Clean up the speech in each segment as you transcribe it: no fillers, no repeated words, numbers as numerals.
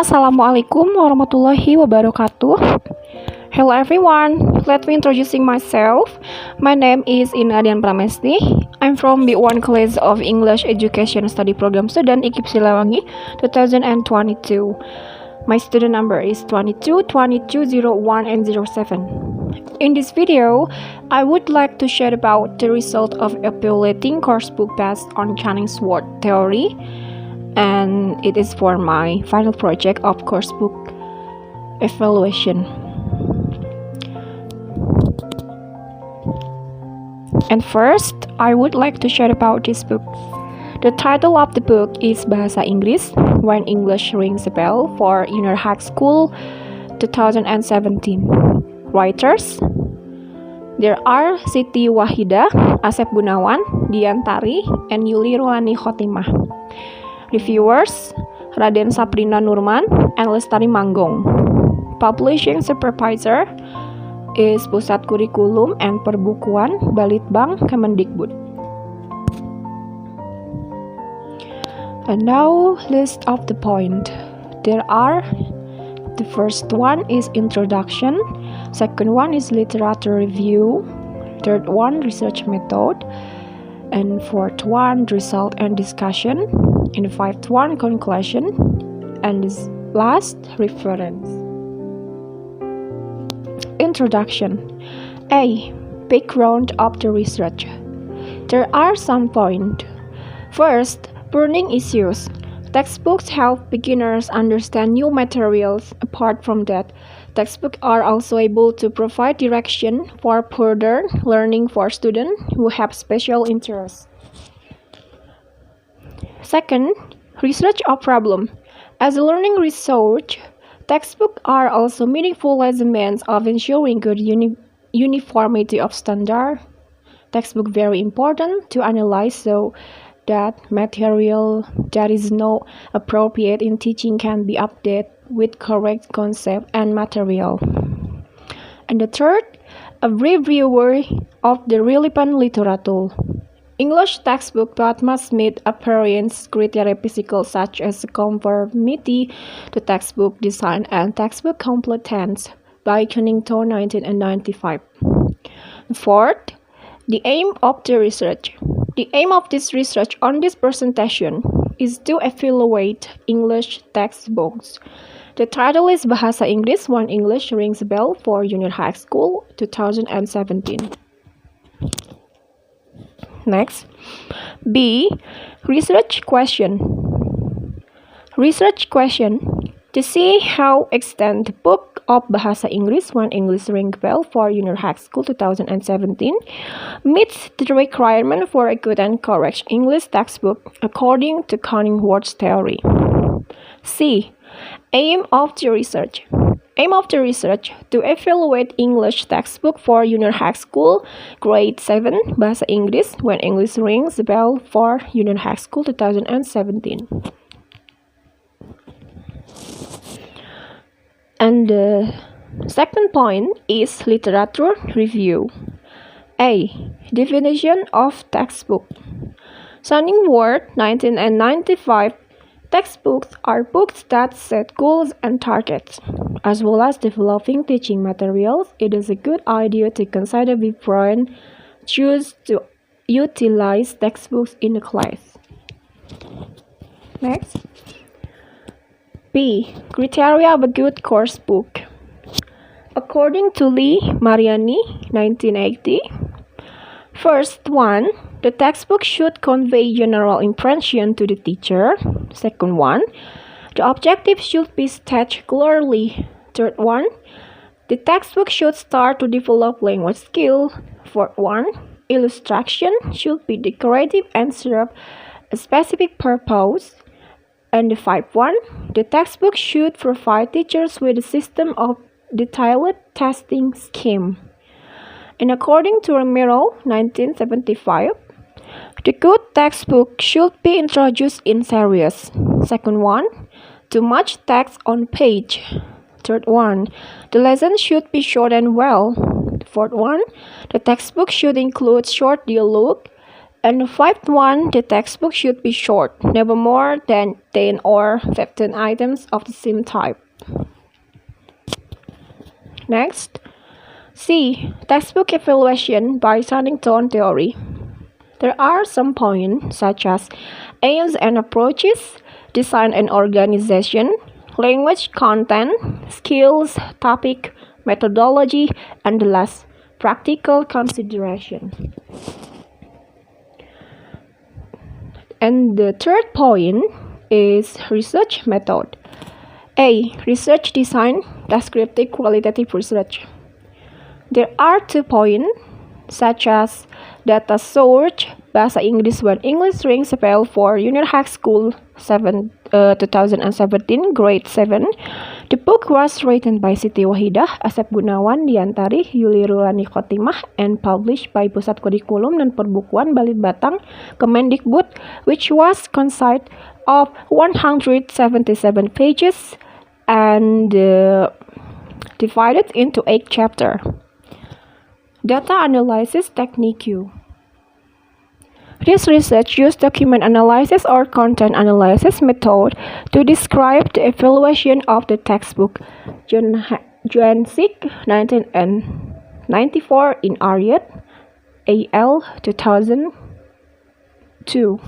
Assalamualaikum warahmatullahi wabarakatuh. Hello everyone, let me introducing myself. My name is Inadian Pramesti. I'm from B1 class of English Education Study Program student IKIP Silawangi 2022. My student number is 22, 22, 01, and 07. In this video, I would like to share about the result of evaluating Coursebook-Based on Cunningsworth theory, and it is for my final project of Coursebook evaluation. And first, I would like to share about this book. The title of the book is Bahasa Inggris When English Rings a Bell for Junior High School 2017. Writers: there are Siti Wahida, Asep Gunawan, Dian Tari, and Yuli Ruhani Khotimah. Reviewers: Raden Saprina Nurman and Lestari Manggong. Publishing supervisor is Pusat Kurikulum and Perbukuan Balitbang Kemendikbud. And now, list of the point. There are: the first one is introduction, second one is literature review, third one research method, and fourth one result and discussion, and the fifth one conclusion, and this last reference. Introduction. A. Background of the research. There are some points. First, burning issues. Textbooks help beginners understand new materials. Apart from that, textbooks are also able to provide direction for further learning for students who have special interests. Second, research or problem. As a learning resource, textbooks are also meaningful as a means of ensuring good uniformity of standard. Textbook very important to analyze so that material that is not appropriate in teaching can be updated with correct concept and material. And the third, a reviewer of the relevant literature. English textbook that must meet appearance criteria physical such as conformity to textbook design and textbook competence by Cunnington 1995. Fourth, the aim of the research. The aim of this research on this presentation is to evaluate English textbooks. The title is Bahasa Inggris When English Rings a Bell for Junior High School 2017. Next, B. Research question. Research question. To see how extent the book of Bahasa Inggris When English Rings a Bell for Junior High School 2017 meets the requirement for a good and correct English textbook according to Cunningsworth theory. C. Aim of the research. Aim of the research to evaluate English textbook for Junior High School Grade 7 Bahasa Inggris When English Rings a Bell for Junior High School 2017. And the second point is literature review. A. Definition of textbook. Cunningsworth 1995. Textbooks are books that set goals and targets. As well as developing teaching materials, it is a good idea to consider before choose to utilize textbooks in the class. Next. B. Criteria of a good course book. According to Lee Mariani, 1980, first one, the textbook should convey general impression to the teacher. Second one, the objective should be stated clearly. Third one, the textbook should start to develop language skill. Fourth one, illustration should be decorative and serve a specific purpose. And the fifth one, the textbook should provide teachers with a system of detailed testing scheme. And according to Romero, 1975, the good textbook should be introduced in series. Second one, too much text on page. Third one, the lesson should be short and well. Fourth one, the textbook should include short dialogue And the fifth one, the textbook should be short, never more than 10 or 15 items of the same type. Next, C. Textbook evaluation by sounding tone theory. There are some points such as aims and approaches, design and organization, language content, skills, topic, methodology, and the last, practical consideration. And the third point is research method. A. Research design, descriptive qualitative research. There are 2 points such as data source, Bahasa Inggris when English rings a bell for junior high school 2017, grade 7. The book was written by Siti Wahidah, Asep Gunawan, Diantari, Yuli Rulani Khotimah, and published by Pusat Kurikulum dan Perbukuan Balitbang, Kemendikbud, which was consist of 177 pages and divided into 8 chapters. Data analysis technique. This research used document analysis or content analysis method to describe the evaluation of the textbook. Joansic, 1994 in Ariad, AL 2002.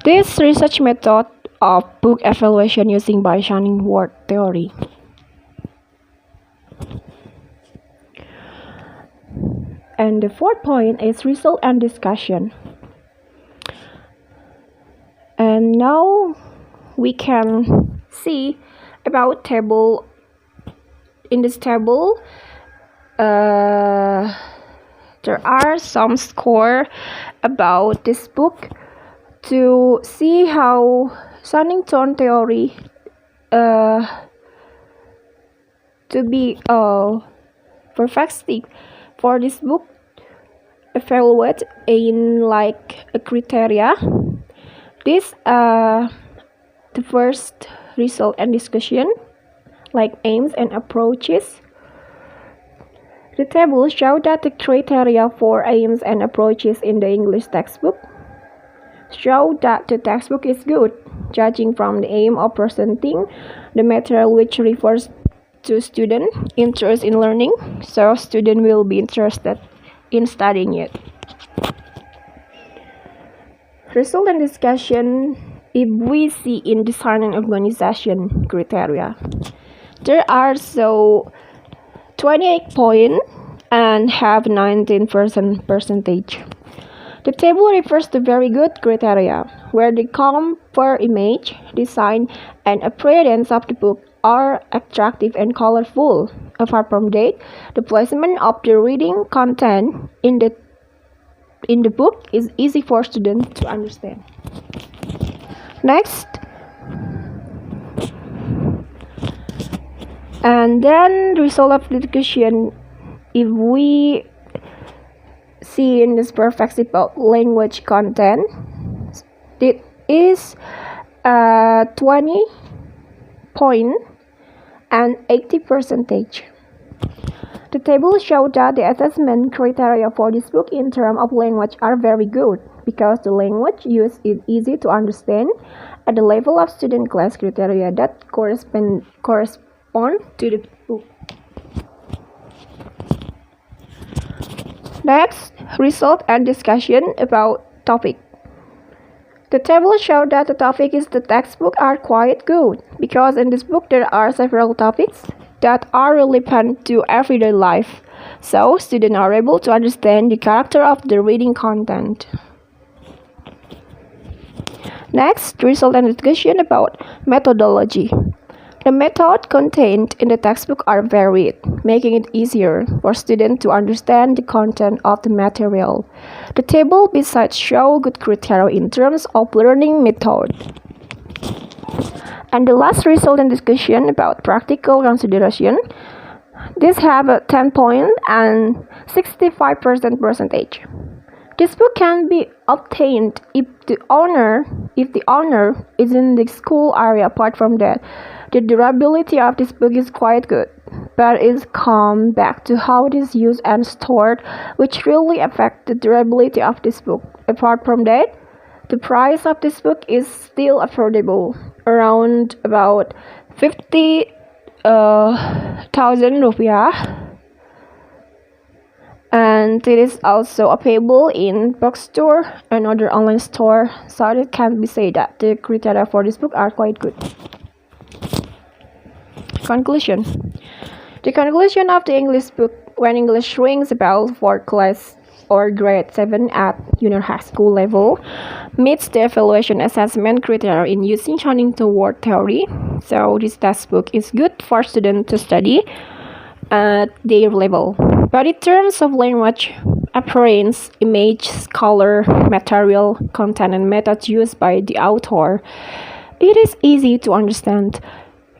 This research method of book evaluation using by Cunningsworth theory. And the fourth point is result and discussion. And now we can see about table. In this table, there are some score about this book to see how sounding tone theory to be perfect for this book evaluate in like a criteria. This the first result and discussion like aims and approaches. The table shows that the criteria for aims and approaches in the English textbook show that the textbook is good, judging from the aim of presenting the material which refers to student interest in learning, so student will be interested in studying it. Result and discussion. If we see in design and organization criteria, there are 28 points and have 19% percentage. The table refers to very good criteria, where the cover image, design, and appearance of the book are attractive and colorful. Apart from that, the placement of the reading content in the book is easy for students to understand. Next, and then result of the discussion. If we see in this perfect about language content, it is 20 point and 80%. The table shows that the assessment criteria for this book in terms of language are very good because the language used is easy to understand at the level of student class criteria that correspond to the book. Next, result and discussion about topic. The table shows that the topics in the textbook are quite good because in this book there are several topics that are relevant to everyday life, so students are able to understand the character of the reading content. Next, result and discussion about methodology. The methods contained in the textbook are varied, making it easier for students to understand the content of the material. The table besides show good criteria in terms of learning method. And the last result and discussion about practical consideration. These have a 10 point and 65% percentage. This book can be obtained if the owner is in the school area. Apart from that, the durability of this book is quite good. but it's come back to how it is used and stored, which really affect the durability of this book. Apart from that, the price of this book is still affordable, around about 50,000 rupiah. And it is also available in bookstore and other online store, so it can be said that the criteria for this book are quite good. Conclusion. The conclusion of the English book when English rings a bell for class or grade 7 at junior high school level meets the evaluation assessment criteria in using Cunningsworth theory. So this textbook is good for students to study at their level. But in terms of language, appearance, image, color, material, content, and methods used by the author, it is easy to understand.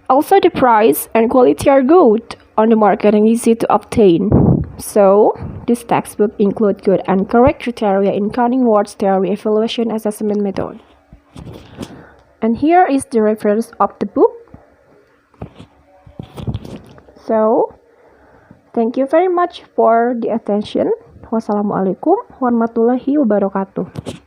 Also, the price and quality are good on the market and easy to obtain. So, this textbook includes good and correct criteria in Cunningsworth's theory evaluation assessment method. And here is the reference of the book. So, thank you very much for the attention. Wassalamualaikum warahmatullahi wabarakatuh.